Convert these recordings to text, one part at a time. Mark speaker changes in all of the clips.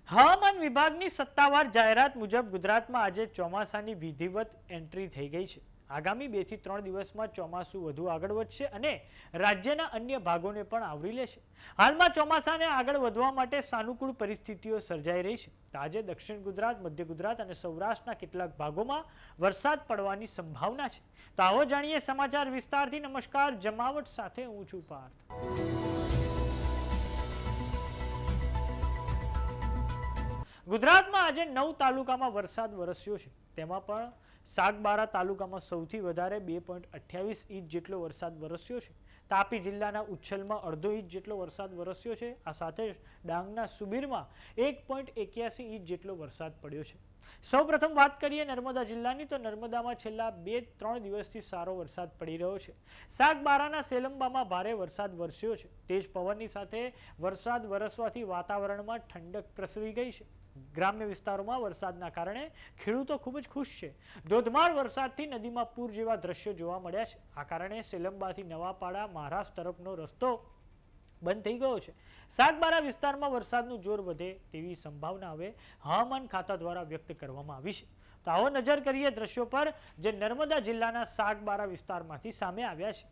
Speaker 1: હવામાન વિભાગની સત્તાવાર જાહેરાત મુજબ ગુજરાતમાં આજે ચોમાસાની વિધિવત એન્ટ્રી થઈ ગઈ છે। આગામી 2 થી 3 દિવસમાં ચોમાસું વધુ આગળ વધશે અને રાજ્યના અન્ય ભાગોને પણ આવરી લેશે। હાલમાં ચોમાસાને આગળ વધવા માટે સાનુકૂળ પરિસ્થિતિઓ સર્જાઈ રહી છે। આજે દક્ષિણ ગુજરાત, મધ્ય ગુજરાત અને સૌરાષ્ટ્રના કેટલાક ભાગોમાં વરસાદ પડવાની સંભાવના છે। તો આવો જાણીએ સમાચાર વિસ્તારથી। નમસ્કાર, જમાવટ સાથે હું છું પાર્થ। ગુજરાતમાં આજે 9 તાલુકામાં વરસાદ વરસ્યો છે। તેમાં પણ સાગબારા તાલુકામાં સૌથી વધારે 2.28 ઇંચ જેટલો વરસાદ વરસ્યો છે। તાપી જિલ્લાના ઉચ્છલમાં 1/2 ઇંચ જેટલો વરસાદ વરસ્યો છે। આ સાથે જ ડાંગના સુબીરમાં 1.81 ઇંચ જેટલો વરસાદ પડ્યો છે। સૌપ્રથમ વાત કરીએ નર્મદા જિલ્લાની, તો નર્મદામાં છેલ્લા 2-3 દિવસથી સારો વરસાદ પડી રહ્યો છે। સાગબારાના સેલંબામાં ભારે વરસાદ વરસ્યો છે। તેજ પવનની સાથે વરસાદ વરસવાથી વાતાવરણમાં ઠંડક પ્રસરી ગઈ છે। ગ્રામ્ય વિસ્તારોમાં વરસાદના કારણે ખેડૂતો ખૂબ જ ખુશ છે। ધોધમાર વરસાદથી નદીમાં પૂર જેવા દ્રશ્યો જોવા મળ્યા છે। આ કારણે સેલંબાથી નવાપાડા મહારાષ્ટ્ર તરફનો રસ્તો બંધ થઈ ગયો છે। સાગબારા વિસ્તારમાં વરસાદનું જોર વધે તેવી સંભાવના હવે હવામાન ખાતા દ્વારા વ્યક્ત કરવામાં આવી છે। તો આવો નજર કરીએ દ્રશ્યો પર જે નર્મદા જિલ્લાના સાગબારા વિસ્તારમાંથી સામે આવ્યા છે।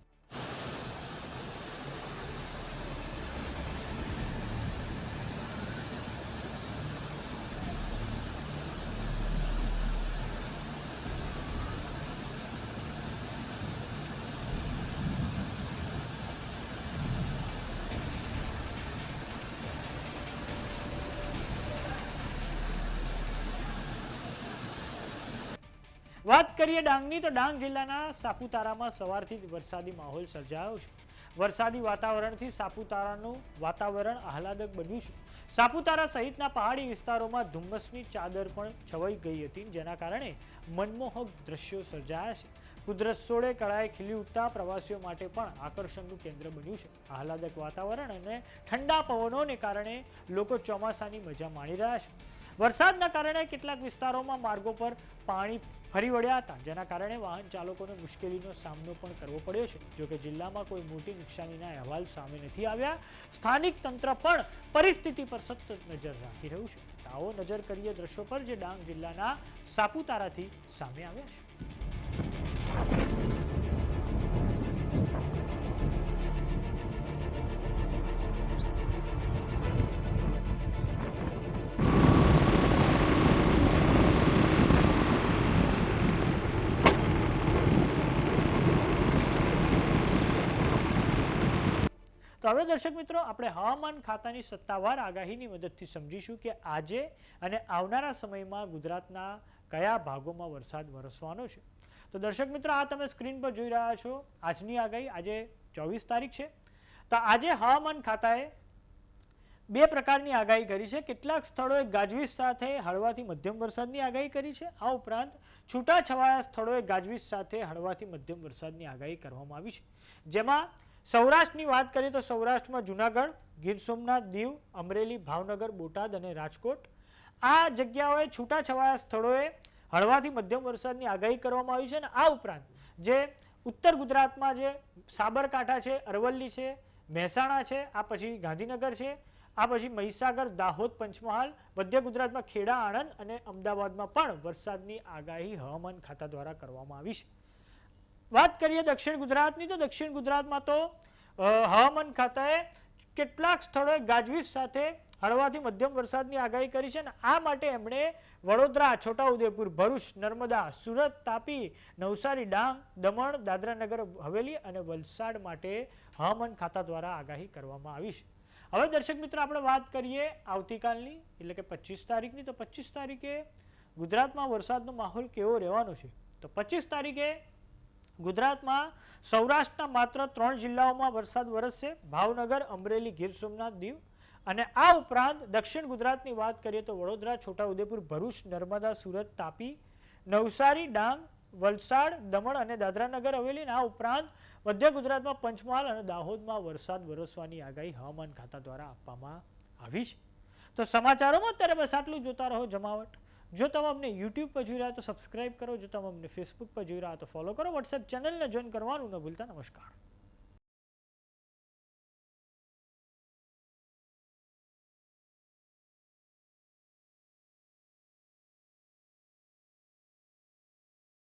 Speaker 1: વાત કરીએ ડાંગની, તો ડાંગ જિલ્લાના સાપુતારામાં સવારથી જ વરસાદી માહોલ સર્જાયો છે। વરસાદી વાતાવરણથી સાપુતારાનું વાતાવરણ આહલાદક બન્યું છે। સાપુતારા સહિતના પહાડી વિસ્તારોમાં ધુમ્મસની ચાદર પણ છવાઈ ગઈ હતી, જેના કારણે મનમોહક દ્રશ્યો સર્જાયા છે। કુદરત સોળે કળાએ ખીલી ઉઠતા પ્રવાસીઓ માટે પણ આકર્ષણનું કેન્દ્ર બન્યું છે। આહલાદક વાતાવરણ અને ઠંડા પવનોને કારણે લોકો ચોમાસાની મજા માણી રહ્યા છે। વરસાદના કારણે કેટલાક વિસ્તારોમાં માર્ગો પર પાણી ફરી વળ્યા હતા, જેના કારણે વાહન ચાલકોને મુશ્કેલીનો સામનો પણ કરવો પડ્યો છે। જોકે જિલ્લામાં કોઈ મોટી નુકસાનીના અહેવાલ સામે નથી આવ્યા। સ્થાનિક તંત્ર પણ પરિસ્થિતિ પર સતત નજર રાખી રહ્યું છે। આવો નજર કરીએ દ્રશ્યો પર જે ડાંગ જિલ્લાના સાપુતારાથી સામે આવ્યા છે। તો હવે દર્શક મિત્રો, આપણે હવામાન ખાતાની સત્તાવાર આગાહીની મદદથી સમજીશું કે આજે અને આવનારા સમયમાં ગુજરાતના કયા ભાગોમાં વરસાદ વરસવાનો છે। તો દર્શક મિત્રો, આ તમે સ્ક્રીન પર જોઈ રહ્યા છો આજની આગાહી। આજે 24 તારીખ છે। તો આજે હવામાન ખાતાએ 2 પ્રકારની આગાહી કરી છે। કેટલાક સ્થળોએ ગાજવીજ સાથે હળવાથી મધ્યમ વરસાદની આગાહી કરી છે। આ ઉપરાંત છૂટાછવાયા સ્થળોએ ગાજવીજ સાથે હળવાથી મધ્યમ વરસાદની આગાહી કરવામાં આવી છે। જેમાં સૌરાષ્ટ્રની વાત કરીએ તો સૌરાષ્ટ્રમાં જૂનાગઢ, ગીર સોમનાથ, દીવ, અમરેલી, ભાવનગર, બોટાદ અને રાજકોટ આ જગ્યાઓએ છૂટાછવાયા સ્થળોએ હળવાથી મધ્યમ વરસાદની આગાહી કરવામાં આવી છે। અને આ ઉપરાંત જે ઉત્તર ગુજરાતમાં જે સાબરકાંઠા છે, અરવલ્લી છે, મહેસાણા છે, આ પછી ગાંધીનગર છે, આ પછી મહીસાગર, દાહોદ, પંચમહાલ, મધ્ય ગુજરાતમાં ખેડા, આણંદ અને અમદાવાદમાં પણ વરસાદની આગાહી હવામાન ખાતા દ્વારા કરવામાં આવી છે। વાત કરીએ દક્ષિણ ગુજરાતની, તો દક્ષિણ ગુજરાતમાં તો હવામાન ખાતાએ કેટલાક સ્થળોએ ગાજવીજ સાથે હળવાથી મધ્યમ વરસાદની આગાહી કરી છે। અને આ માટે એમણે વડોદરા, છોટાઉદેપુર, ભરૂચ, નર્મદા, સુરત, તાપી, નવસારી, ડાંગ, દમણ, દાદરાનગર હવેલી અને વલસાડ માટે હવામાન ખાતા દ્વારા આગાહી કરવામાં આવી છે। હવે દર્શક મિત્રો, આપણે વાત કરીએ આવતીકાલની એટલે કે 25 તારીખની, તો 25 તારીખે ગુજરાતમાં વરસાદનો માહોલ કેવો રહેવાનો છે। તો 25 તારીખે ગુજરાતમાં સૌરાષ્ટ્રના માત્ર 3 જિલ્લાઓમાં વરસાદ વરસશે: ભાવનગર, અમરેલી, ગીર સોમનાથ, દીવ। અને આ ઉપરાંત દક્ષિણ ગુજરાતની વાત કરીએ તો વડોદરા, છોટાઉદેપુર, ભરૂચ, નર્મદા, સુરત, તાપી, નવસારી, ડાંગ, વલસાડ, દમણ અને દાદરાનગર હવેલી। આ ઉપરાંત મધ્ય ગુજરાતમાં પંચમહાલ અને દાહોદમાં વરસાદ વરસવાની આગાહી હવામાન ખાતા દ્વારા આપવામાં આવી છે। તો સમાચારોમાં અત્યારે બસ આટલું। જોતા રહો જમાવટ। જો તમે અમને YouTube પર જોઈ રહ્યા તો સબસ્ક્રાઇબ કરો, જો તમે અમને Facebook પર જોઈ રહ્યા તો ફોલો કરો, WhatsApp ચેનલને જોઈન કરવાનું ન ભૂલતા। નમસ્કાર।